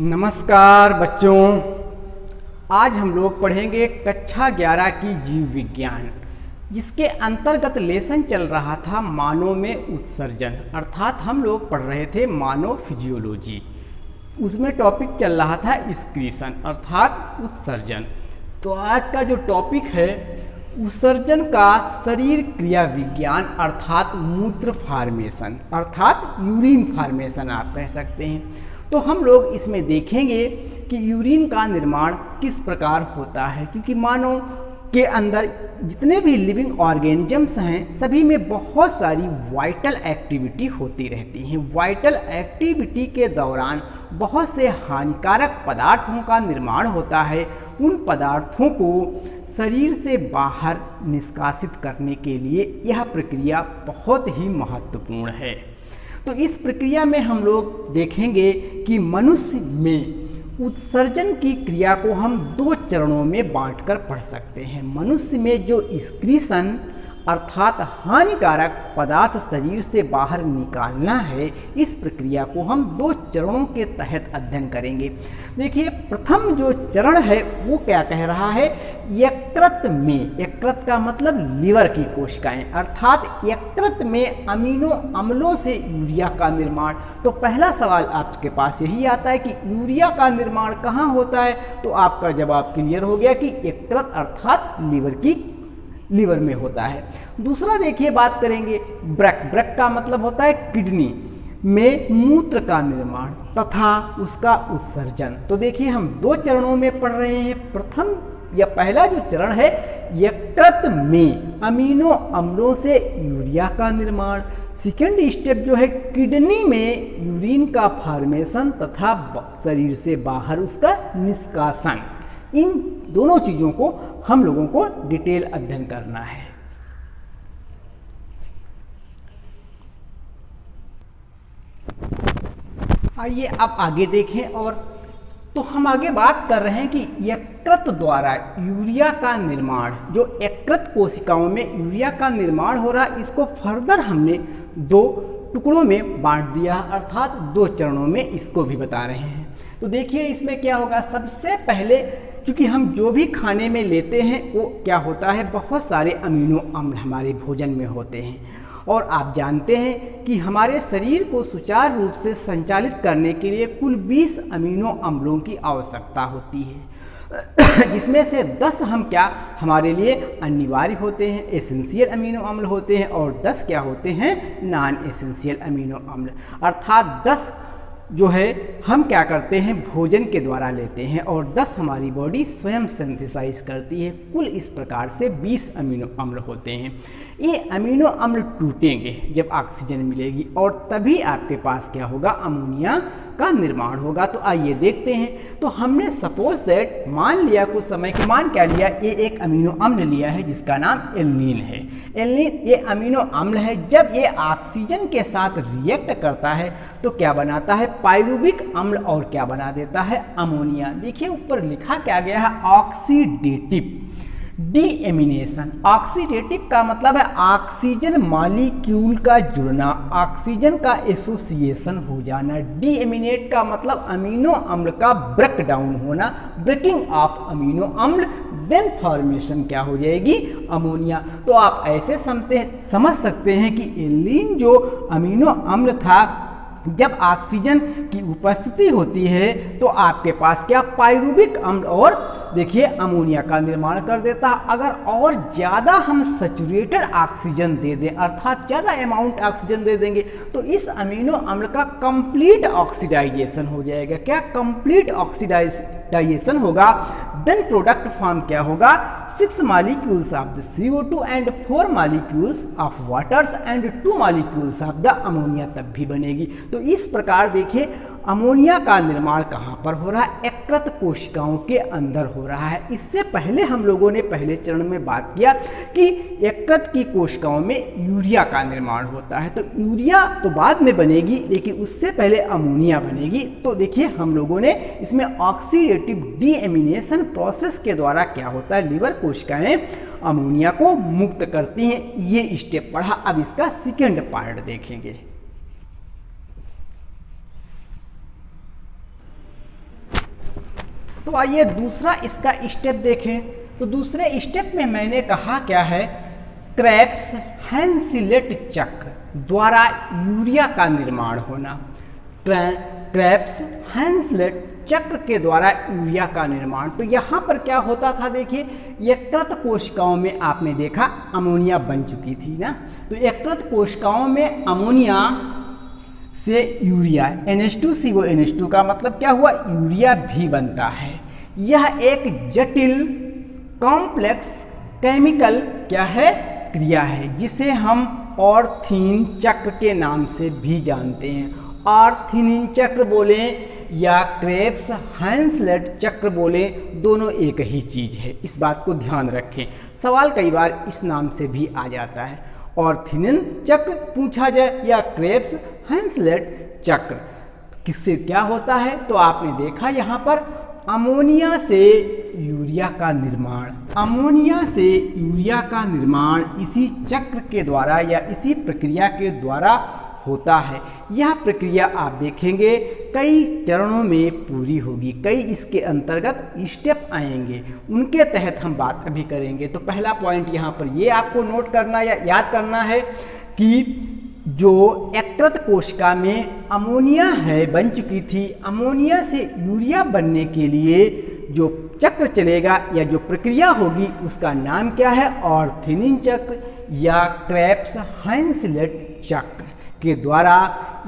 नमस्कार बच्चों, आज हम लोग पढ़ेंगे कक्षा 11 की जीव विज्ञान, जिसके अंतर्गत लेसन चल रहा था मानव में उत्सर्जन। अर्थात हम लोग पढ़ रहे थे मानव फिजियोलॉजी। उसमें टॉपिक चल रहा था एक्सक्रीशन अर्थात उत्सर्जन। तो आज का जो टॉपिक है उत्सर्जन का शरीर क्रिया विज्ञान अर्थात मूत्र फार्मेशन अर्थात यूरिन फार्मेशन आप कह सकते हैं। तो हम लोग इसमें देखेंगे कि यूरिन का निर्माण किस प्रकार होता है, क्योंकि मानव के अंदर जितने भी लिविंग ऑर्गेनिजम्स हैं सभी में बहुत सारी वाइटल एक्टिविटी होती रहती हैं। वाइटल एक्टिविटी के दौरान बहुत से हानिकारक पदार्थों का निर्माण होता है। उन पदार्थों को शरीर से बाहर निष्कासित करने के लिए यह प्रक्रिया बहुत ही महत्वपूर्ण है। तो इस प्रक्रिया में हम लोग देखेंगे कि मनुष्य में उत्सर्जन की क्रिया को हम दो चरणों में बांटकर पढ़ सकते हैं। मनुष्य में जो एक्सक्रीशन अर्थात हानिकारक पदार्थ शरीर से बाहर निकालना है, इस प्रक्रिया को हम दो चरणों के तहत अध्ययन करेंगे। देखिए, प्रथम जो चरण है वो क्या कह रहा है, यकृत में, यकृत का मतलब लीवर की कोशिकाएं, अर्थात यकृत में अमीनो अम्लों से यूरिया का निर्माण। तो पहला सवाल आपके पास यही आता है कि यूरिया का निर्माण कहाँ होता है, तो आपका जवाब क्लियर हो गया कि यकृत अर्थात लीवर में होता है। दूसरा देखिए, बात करेंगे ब्रक। ब्रक का मतलब होता है किडनी में मूत्र का निर्माण तथा उसका उत्सर्जन। तो देखिए, हम दो चरणों में पढ़ रहे हैं। प्रथम या पहला जो चरण है, यकृत में अमीनो अम्लों से यूरिया का निर्माण। सेकेंड स्टेप जो है, किडनी में यूरिन का फॉर्मेशन तथा शरीर से बाहर उसका निष्कासन। इन दोनों चीजों को हम लोगों को डिटेल अध्ययन करना है। आइए अब आगे देखें। और तो हम आगे बात कर रहे हैं कि यकृत द्वारा यूरिया का निर्माण, जो यकृत कोशिकाओं में यूरिया का निर्माण हो रहा है, इसको फर्दर हमने दो टुकड़ों में बांट दिया, अर्थात दो चरणों में इसको भी बता रहे हैं। तो देखिए, इसमें क्या होगा, सबसे पहले क्योंकि हम जो भी खाने में लेते हैं वो क्या होता है, बहुत सारे अमीनो अम्ल हमारे भोजन में होते हैं। और आप जानते हैं कि हमारे शरीर को सुचारू रूप से संचालित करने के लिए कुल 20 अमीनो अम्लों की आवश्यकता होती है, जिसमें से 10 हमारे लिए अनिवार्य होते हैं, एसेंशियल अमीनो अम्ल होते हैं, और 10 क्या होते हैं, नॉन एसेंशियल अमीनो अम्ल। अर्थात 10 जो है हम क्या करते हैं, भोजन के द्वारा लेते हैं, और 10 हमारी बॉडी स्वयं सिंथेसाइज करती है। कुल इस प्रकार से 20 अमीनो अम्ल होते हैं। ये अमीनो अम्ल टूटेंगे जब ऑक्सीजन मिलेगी, और तभी आपके पास क्या होगा, अमोनिया का निर्माण होगा। तो आइए देखते हैं। तो हमने सपोज दैट मान लिया, कुछ समय के मान क्या लिया, ये एक अमीनो अम्ल लिया है जिसका नाम एल्निन है। एल्निन ये अमीनो अम्ल है। जब ये ऑक्सीजन के साथ रिएक्ट करता है तो क्या बनाता है, पाइरुविक अम्ल, और क्या बना देता है, अमोनिया। देखिए ऊपर लिखा क्या गया है, ऑक्सीडेटिव डीएमिनेशन। ऑक्सीडेटिव का मतलब है ऑक्सीजन मॉलिक्यूल का जुड़ना, ऑक्सीजन का एसोसिएशन हो जाना। डीएमिनेट का मतलब अमीनो अम्ल का ब्रेक डाउन होना, ब्रेकिंग ऑफ अमीनो अम्ल, देन फॉर्मेशन क्या हो जाएगी, अमोनिया। तो आप ऐसे समझ सकते हैं कि एल्निन जो अमीनो अम्ल था, जब ऑक्सीजन की उपस्थिति होती है तो आपके पास क्या, पाइरुविक अम्ल और देखिए अमोनिया का निर्माण कर देता। अगर और ज्यादा हम सैचुरेटेड ऑक्सीजन दे दें, अर्थात ज्यादा अमाउंट ऑक्सीजन दे देंगे, तो इस अमीनो अम्ल का कंप्लीट ऑक्सीडाइजेशन हो जाएगा। क्या, कंप्लीट ऑक्सीडाइजेशन होगा। देन प्रोडक्ट फॉर्म क्या होगा, 6 molecules of the CO2 and 4 molecules of waters and 2 molecules of the ammonia तब भी बनेगी। तो इस प्रकार देखिए अमोनिया का निर्माण कहाँ पर हो रहा है, यकृत कोशिकाओं के अंदर हो रहा है। इससे पहले हम लोगों ने पहले चरण में बात किया कि यकृत की कोशिकाओं में यूरिया का निर्माण होता है। तो यूरिया तो बाद में बनेगी, लेकिन उससे पहले अमोनिया बनेगी। तो देखिए हम लोगों ने इसमें ऑक्सीडेटिव डीएमिनेशन प्रोसेस के द्वारा क्या होता है, लीवर कोशिकाएं अमोनिया को मुक्त करती हैं। ये स्टेप पढ़ा। अब इसका सेकेंड पार्ट देखेंगे। तो आइए दूसरा इसका स्टेप देखें। तो दूसरे स्टेप में मैंने कहा क्या है, क्रेब्स हैंसेलिट चक्र द्वारा यूरिया का निर्माण होना। क्रेब्स हैंसेलिट चक्र के द्वारा यूरिया का निर्माण। तो यहाँ पर क्या होता था, देखिए यकृत कोशिकाओं में आपने देखा अमोनिया बन चुकी थी ना, तो यकृत कोशिकाओं में अमोनिया से यूरिया NH2CO NH2 का मतलब क्या हुआ, यूरिया भी बनता है। यह एक जटिल कॉम्प्लेक्स केमिकल क्या है, क्रिया है, जिसे हम ऑर्थिन चक्र के नाम से भी जानते हैं। ऑर्थिन चक्र बोले या क्रेब्स हैंसेलिट चक्र बोले, दोनों एक ही चीज है, इस बात को ध्यान रखें। सवाल कई बार इस नाम से भी आ जाता है, ऑर्थिन चक्र पूछा जाए या क्रेब्स हैंसेलिट चक्र, किससे क्या होता है। तो आपने देखा यहाँ पर अमोनिया से यूरिया का निर्माण, अमोनिया से यूरिया का निर्माण इसी चक्र के द्वारा या इसी प्रक्रिया के द्वारा होता है। यह प्रक्रिया आप देखेंगे कई चरणों में पूरी होगी, कई इसके अंतर्गत स्टेप आएंगे, उनके तहत हम बात अभी करेंगे। तो पहला पॉइंट यहाँ पर ये आपको नोट करना या याद करना है कि जो यकृत कोशिका में अमोनिया है बन चुकी थी, अमोनिया से यूरिया बनने के लिए जो चक्र चलेगा या जो प्रक्रिया होगी उसका नाम क्या है, ऑर्थिन चक्र या क्रेब्स हैंसेलिट चक्र के द्वारा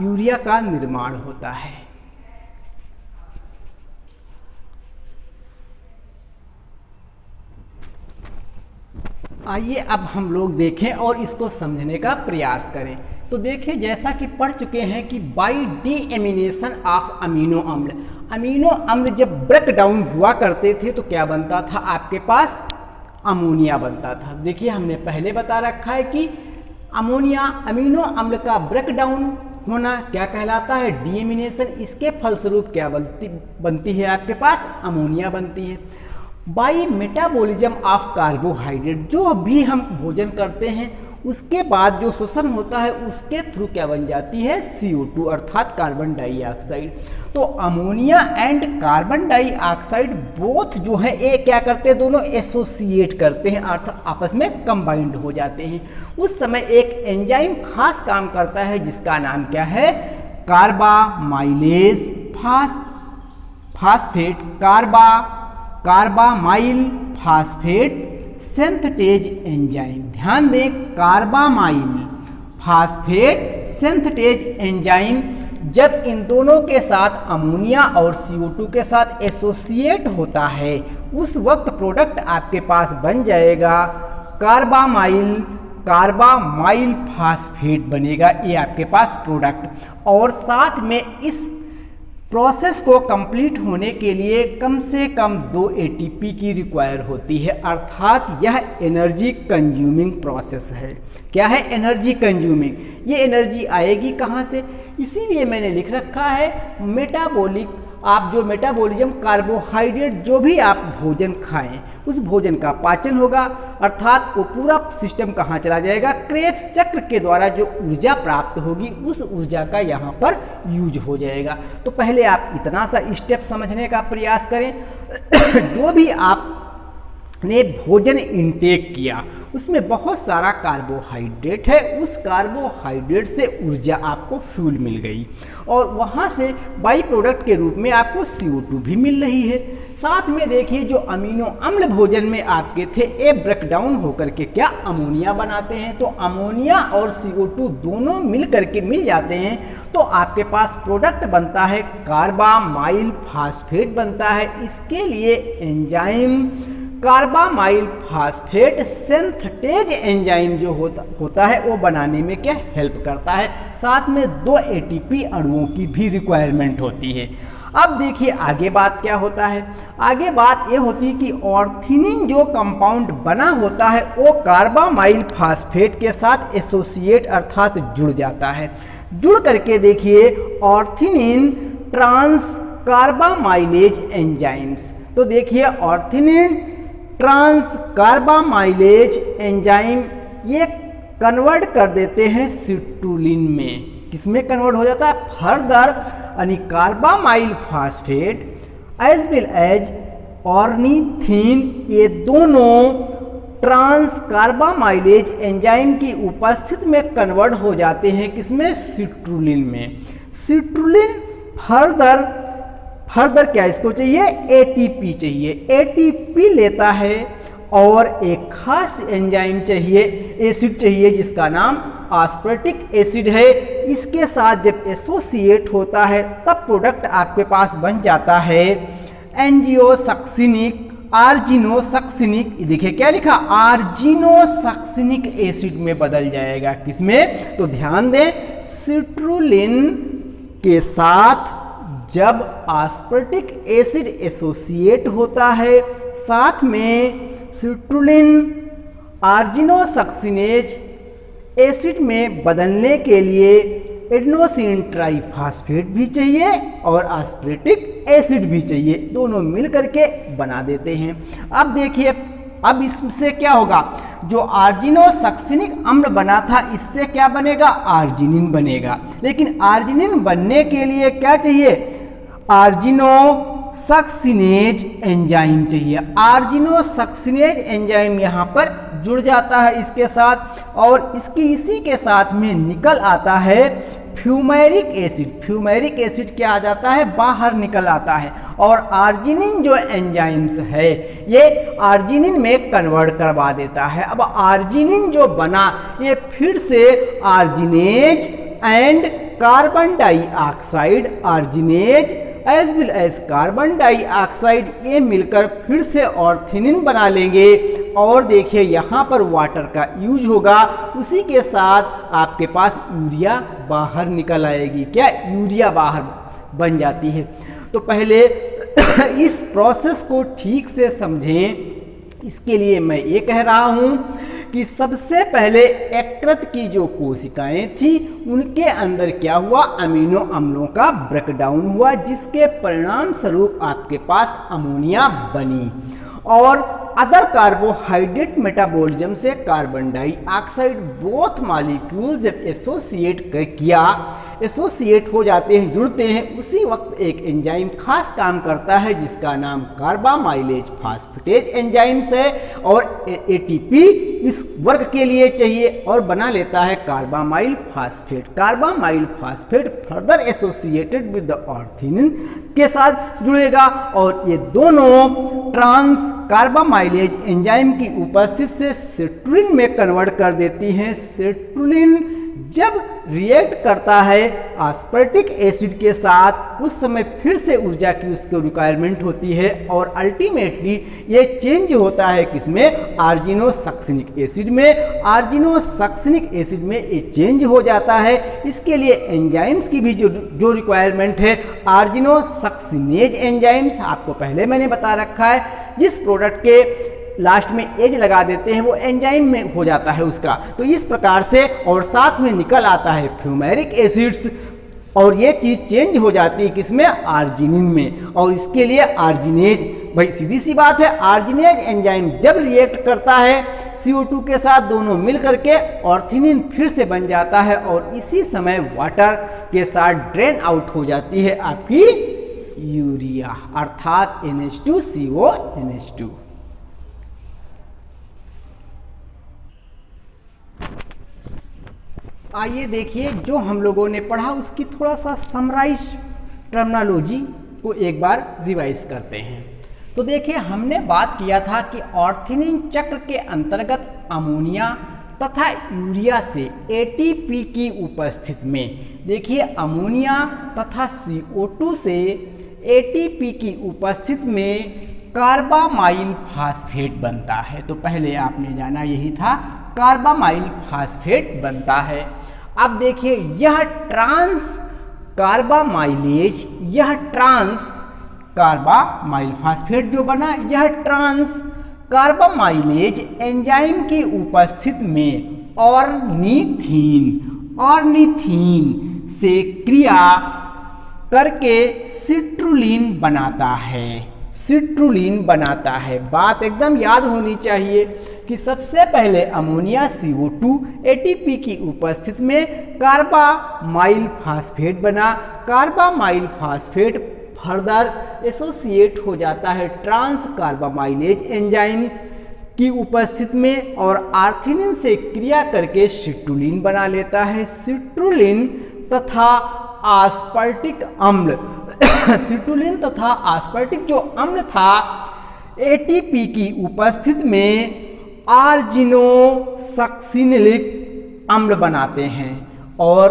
यूरिया का निर्माण होता है। आइए अब हम लोग देखें और इसको समझने का प्रयास करें। तो देखें, जैसा कि पढ़ चुके हैं कि बाई डीएमिनेशन ऑफ अमीनो अम्ल, अमीनो अम्ल जब ब्रेक डाउन हुआ करते थे तो क्या बनता था, आपके पास अमोनिया बनता था। देखिए हमने पहले बता रखा है कि अमोनिया अमीनो अम्ल का ब्रेक डाउन होना क्या कहलाता है, डीएमिनेशन। इसके फलस्वरूप क्या बनती है, आपके पास अमोनिया बनती है। बाई मेटाबॉलिज्म ऑफ कार्बोहाइड्रेट, जो भी हम भोजन करते हैं उसके बाद जो शोषण होता है उसके थ्रू क्या बन जाती है, CO2 अर्थात कार्बन डाइऑक्साइड। तो ammonia and carbon dioxide both जो है ये क्या करते हैं, दोनों एसोसिएट करते हैं अर्थात आपस में कंबाइंड हो जाते हैं। उस समय एक एंजाइम खास काम करता है जिसका नाम क्या है, कार्बामाइलेज phosphate, carbamyl phosphate synthetase enzyme. ध्यान दें, कार्बामाइल फास्फेट सिंथेटेज एंजाइम जब इन दोनों के साथ अमोनिया और CO2 के साथ एसोसिएट होता है उस वक्त प्रोडक्ट आपके पास बन जाएगा कार्बामाइल फास्फेट बनेगा, ये आपके पास प्रोडक्ट। और साथ में इस प्रोसेस को कंप्लीट होने के लिए कम से कम 2 ATP की रिक्वायर होती है, अर्थात यह एनर्जी कंज्यूमिंग प्रोसेस है। क्या है, एनर्जी कंज्यूमिंग। ये एनर्जी आएगी कहाँ से, इसीलिए मैंने लिख रखा है मेटाबॉलिक, आप जो मेटाबॉलिज्म कार्बोहाइड्रेट जो भी आप भोजन खाएं उस भोजन का पाचन होगा, अर्थात वो पूरा सिस्टम कहाँ चला जाएगा, क्रेब्स चक्र के द्वारा जो ऊर्जा प्राप्त होगी उस ऊर्जा का यहाँ पर यूज हो जाएगा। तो पहले आप इतना सा स्टेप समझने का प्रयास करें जो भी आपने भोजन इंटेक किया उसमें बहुत सारा कार्बोहाइड्रेट है, उस कार्बोहाइड्रेट से ऊर्जा आपको फ्यूल मिल गई और वहाँ से बाई प्रोडक्ट के रूप में आपको CO2 भी मिल रही है। साथ में देखिए जो अमीनो अम्ल भोजन में आपके थे ये ब्रेक डाउन होकर के क्या अमोनिया बनाते हैं, तो अमोनिया और CO2 दोनों मिल करके मिल जाते हैं तो आपके पास प्रोडक्ट बनता है कार्बामाइल फास्फेट बनता है। इसके लिए एंजाइम कार्बामाइल फास्फेट सिंथेटेज एंजाइम जो होता है वो बनाने में क्या हेल्प करता है। साथ में 2 ATP अणुओं की भी रिक्वायरमेंट होती है। अब देखिए आगे बात क्या होता है, आगे बात ये होती है कि ऑर्थिनिन जो कंपाउंड बना होता है वो कार्बामाइल फास्फेट के साथ एसोसिएट अर्थात जुड़ जाता है। जुड़ करके देखिए ऑर्थिनिन ट्रांस कार्बामाइलेज एंजाइम्स, तो देखिए ऑर्थिनिन ट्रांस कार्बामाइलेज एंजाइम ये कन्वर्ट कर देते हैं सिट्रुलिन में। किसमें कन्वर्ट हो जाता है, फर्दर यानी carbamyl phosphate as well as ornithine, ये दोनों ट्रांस कार्बामाइलेज एंजाइम की उपस्थिति में कन्वर्ट हो जाते हैं किसमें, सिट्रुलिन में। सिट्रुलिन फर्दर क्या इसको चाहिए, एटीपी चाहिए। एटीपी लेता है और एक खास एंजाइम चाहिए, एसिड चाहिए जिसका नाम आस्पर्टिक एसिड है। इसके साथ जब एसोसिएट होता है तब प्रोडक्ट आपके पास बन जाता है एंजियोसक्सिनिक, आर्जिनोसक्सिनिक। देखिए क्या लिखा, आर्जिनोसक्सिनिक एसिड में बदल जाएगा किसमें, तो ध्यान दें सिट्रुलिन के साथ जब आस्पर्टिक एसिड एसोसिएट होता है, साथ में सिट्रुलिन आर्जिनोसक्सिनेज एसिड में बदलने के लिए एडेनोसिन ट्राइफॉस्फेट भी चाहिए और आस्पर्टिक एसिड भी चाहिए, दोनों मिलकर के बना देते हैं। अब देखिए, अब इससे क्या होगा, जो आर्जिनोसक्सिनिक अम्ल बना था इससे क्या बनेगा, आर्जिनिन बनेगा। लेकिन आर्जिनिन बनने के लिए क्या चाहिए, आर्जिनोसक्सिनेज एंजाइम चाहिए। आर्जिनोसक्सिनेज एंजाइम यहां पर जुड़ जाता है इसके साथ, और इसी के साथ में निकल आता है फ्यूमेरिक एसिड। फ्यूमेरिक एसिड क्या आ जाता है, बाहर निकल आता है, और आर्जिनिन जो एंजाइम्स है ये आर्जिनिन में कन्वर्ट करवा देता है। अब आर्जिनिन जो बना ये फिर से arginase and carbon dioxide, arginase as well as carbon dioxide, ये मिलकर फिर से ऑर्थिनिन बना लेंगे। और देखिए यहां पर वाटर का यूज होगा, उसी के साथ आपके पास यूरिया बाहर निकल आएगी। क्या, यूरिया बाहर बन जाती है। तो पहले इस प्रोसेस को ठीक से समझें, इसके लिए मैं ये कह रहा हूं कि सबसे पहले यकृत की जो कोशिकाएं थी उनके अंदर क्या हुआ, अमीनो अम्लों का ब्रेकडाउन हुआ, जिसके परिणाम स्वरूप आपके पास अमोनिया बनी। और अदर कार्बोहाइड्रेट मेटाबॉलिज्म से कार्बन डाइऑक्साइड बोथ मॉलिक्यूल जब एसोसिएट हो जाते हैं, जुड़ते हैं, उसी वक्त एक एंजाइम खास काम करता है जिसका नाम कार्बामाइलेज फास्फेटेज एंजाइम्स है, और एटीपी इस वर्ग के लिए चाहिए और बना लेता है carbamyl phosphate. Carbamyl phosphate further associated with the ornithine के साथ जुड़ेगा, और ये दोनों ट्रांस कार्बामाइलेज एंजाइम की उपस्थिति से सिट्रुलिन में कन्वर्ट कर देती हैं। सिट्रुलिन जब रिएक्ट करता है आस्पर्टिक एसिड के साथ, उस समय फिर से ऊर्जा की उसको रिक्वायरमेंट होती है, और अल्टीमेटली ये चेंज होता है किसमें, आर्जिनोसक्सिनिक एसिड में। आर्जिनोसक्सिनिक एसिड में ये चेंज हो जाता है। इसके लिए एंजाइम्स की भी जो रिक्वायरमेंट है, आर्जिनोसक्सिनेज एंजाइम्स, आपको पहले मैंने बता रखा है, जिस प्रोडक्ट के लास्ट में एज लगा देते हैं वो एंजाइम में हो जाता है उसका। तो इस प्रकार से, और साथ में निकल आता है फ्यूमेरिक एसिड्स, और ये चीज चेंज हो जाती है किसमें, आर्जिनिन में। और इसके लिए आर्जिनेज, भाई सीधी सी बात है, आर्जिनेज एंजाइम जब रिएक्ट करता है CO2 के साथ, दोनों मिलकर के ऑर्थिनिन फिर से बन जाता है, और इसी समय वाटर के साथ ड्रेन आउट हो जाती है आपकी यूरिया, अर्थात NH2CO NH2। आइए देखिए जो हम लोगों ने पढ़ा उसकी थोड़ा सा समराइज टर्मिनोलॉजी को एक बार रिवाइज करते हैं। तो देखिए हमने बात किया था कि ऑर्थिनिन चक्र के अंतर्गत अमोनिया तथा यूरिया से एटीपी की उपस्थिति में, देखिए अमोनिया तथा CO2 से एटीपी की उपस्थिति में कार्बामाइल फास्फेट बनता है। तो पहले आपने जाना यही था, कार्बामाइल फास्फेट बनता है। अब देखिए यह ट्रांस कार्बामाइलेज, यह ट्रांस कार्बामाइल फास्फेट जो बना, यह ट्रांस कार्बामाइलेज एंजाइम की उपस्थिति में ऑर्निथीन से क्रिया करके सिट्रुलिन बनाता है। सिट्रुलिन बनाता है। बात एकदम याद होनी चाहिए कि सबसे पहले अमोनिया CO2 एटीपी की उपस्थिति में कार्बामाइल फास्फेट बना। कार्बामाइल फास्फेट फर्दर एसोसिएट हो जाता है ट्रांस कार्बामाइलेज एंजाइम की उपस्थिति में और आर्थिनिन से क्रिया करके सिट्रुलिन बना लेता है। सिट्रुलिन तथा आस्पर्टिक अम्ल सिट्रुलिन तथा आस्पर्टिक जो अम्ल था एटीपी की उपस्थिति में आर्जिनोसक्सिनिलिक अम्ल बनाते हैं और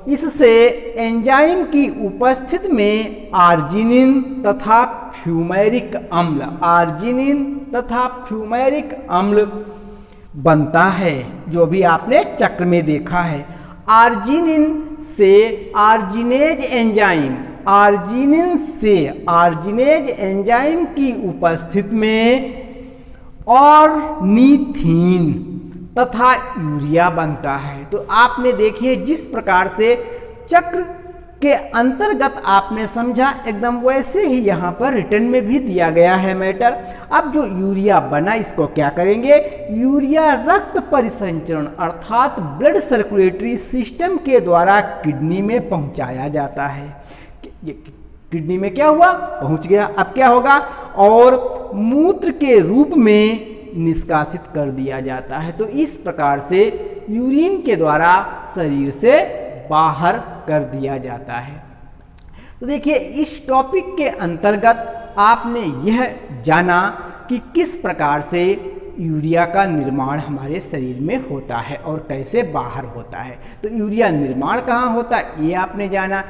इससे एंजाइम की उपस्थिति में आर्जिनिन तथा फ्यूमेरिक अम्ल बनता है, जो भी आपने चक्र में देखा है। आर्जिनिन से आर्जिनेज एंजाइम की उपस्थिति में ऑर्निथीन तथा यूरिया बनता है। तो आपने देखिए जिस प्रकार से चक्र के अंतर्गत आपने समझा, एकदम वैसे ही यहाँ पर रिटर्न में भी दिया गया है मैटर। अब जो यूरिया बना इसको क्या करेंगे, यूरिया रक्त परिसंचरण अर्थात ब्लड सर्कुलेटरी सिस्टम के द्वारा किडनी में पहुंचाया जाता है। किडनी में क्या हुआ, पहुंच गया। अब क्या होगा, और मूत्र के रूप में निष्कासित कर दिया जाता है। तो इस प्रकार से यूरिन के द्वारा शरीर से बाहर कर दिया जाता है। तो देखिए इस टॉपिक के अंतर्गत आपने यह जाना कि किस प्रकार से यूरिया का निर्माण हमारे शरीर में होता है और कैसे बाहर होता है। तो यूरिया निर्माण कहाँ होता है ये आपने जाना।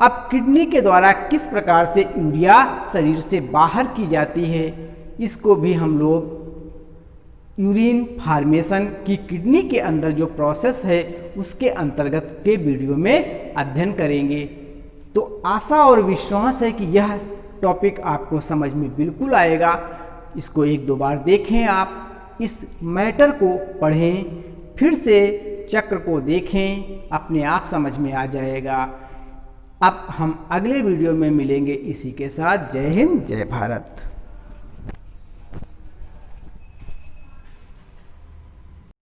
अब किडनी के द्वारा किस प्रकार से यूरिया शरीर से बाहर की जाती है, इसको भी हम लोग यूरिन फॉर्मेशन की किडनी के अंदर जो प्रोसेस है उसके अंतर्गत के वीडियो में अध्ययन करेंगे। तो आशा और विश्वास है कि यह टॉपिक आपको समझ में बिल्कुल आएगा। इसको एक दो बार देखें, आप इस मैटर को पढ़ें, फिर से चक्र को देखें, अपने आप समझ में आ जाएगा। अब हम अगले वीडियो में मिलेंगे इसी के साथ। जय हिंद, जय भारत।